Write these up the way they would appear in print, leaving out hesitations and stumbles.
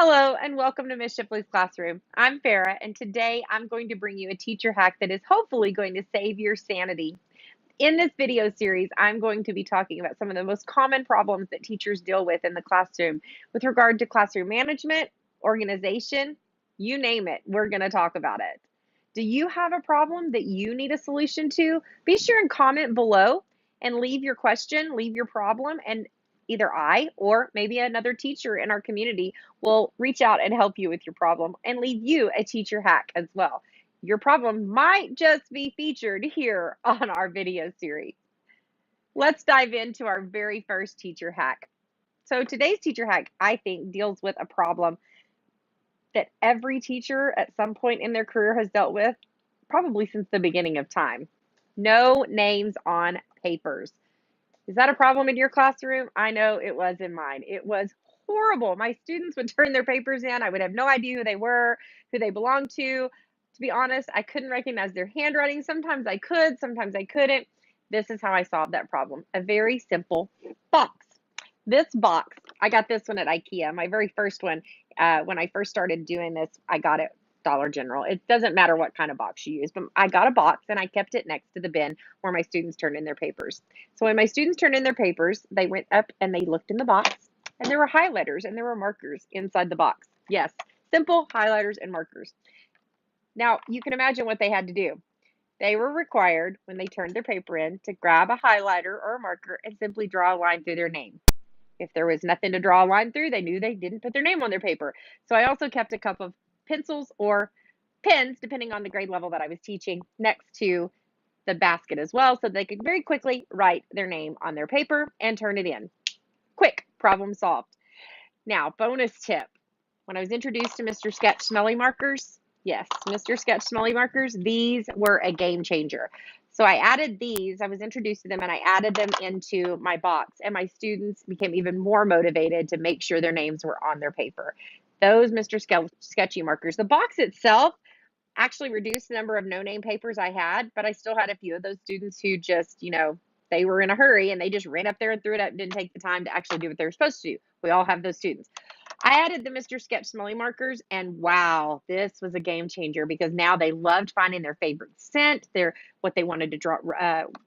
Hello and welcome to Miss Shipley's Classroom. I'm Farah and today I'm going to bring you a teacher hack that is hopefully going to save your sanity. In this video series, I'm going to be talking about some of the most common problems that teachers deal with in the classroom with regard to classroom management, organization, you name it, we're going to talk about it. Do you have a problem that you need a solution to? Be sure and comment below and leave your question, leave your problem, and either I or maybe another teacher in our community will reach out and help you with your problem and leave you a teacher hack as well. Your problem might just be featured here on our video series. Let's dive into our very first teacher hack. So today's teacher hack, I think, deals with a problem that every teacher at some point in their career has dealt with, probably since the beginning of time. No names on papers. Is that a problem in your classroom? I know it was in mine. It was horrible. My students would turn their papers in. I would have no idea who they were, who they belonged to. To be honest, I couldn't recognize their handwriting. Sometimes I could, sometimes I couldn't. This is how I solved that problem. A very simple box. This box, I got this one at IKEA. My very first one, when I first started doing this, I got it Dollar General. It doesn't matter what kind of box you use, but I got a box and I kept it next to the bin where my students turned in their papers. So when my students turned in their papers, they went up and they looked in the box, and there were highlighters and there were markers inside the box. Yes, simple highlighters and markers. Now, you can imagine what they had to do. They were required, when they turned their paper in, to grab a highlighter or a marker and simply draw a line through their name. If there was nothing to draw a line through, they knew they didn't put their name on their paper. So I also kept a couple of pencils or pens, depending on the grade level that I was teaching, next to the basket as well, so they could very quickly write their name on their paper and turn it in. Quick, problem solved. Now, bonus tip. When I was introduced to Mr. Sketch Smelly Markers, yes, Mr. Sketch Smelly Markers, these were a game changer. So I added these, I was introduced to them and I added them into my box, and my students became even more motivated to make sure their names were on their paper. Those Mr. Sketchy markers, the box itself actually reduced the number of no-name papers I had, but I still had a few of those students who just, they were in a hurry and they just ran up there and threw it up and didn't take the time to actually do what they were supposed to do. We all have those students. I added the Mr. Sketch Smelly Markers, and wow, this was a game changer because now they loved finding their favorite scent, what they wanted to draw,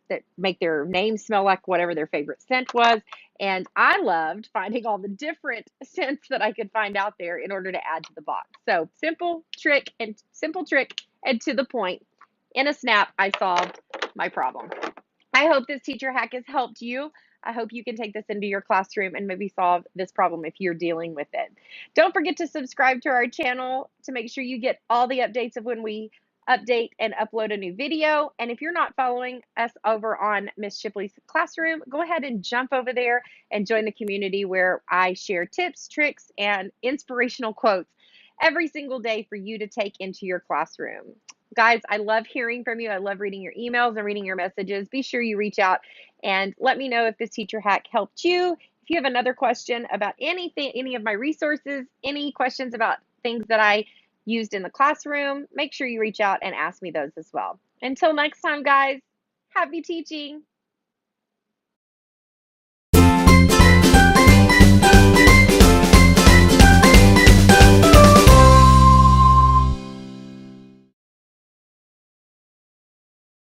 that make their name smell like whatever their favorite scent was. And I loved finding all the different scents that I could find out there in order to add to the box. So simple trick and to the point. In a snap, I solved my problem. I hope this teacher hack has helped you. I hope you can take this into your classroom and maybe solve this problem if you're dealing with it. Don't forget to subscribe to our channel to make sure you get all the updates of when we update and upload a new video. And if you're not following us over on Miss Shipley's Classroom, go ahead and jump over there and join the community where I share tips, tricks, and inspirational quotes every single day for you to take into your classroom. Guys, I love hearing from you. I love reading your emails and reading your messages. Be sure you reach out and let me know if this teacher hack helped you. If you have another question about anything, any of my resources, any questions about things that I used in the classroom, make sure you reach out and ask me those as well. Until next time, guys, happy teaching.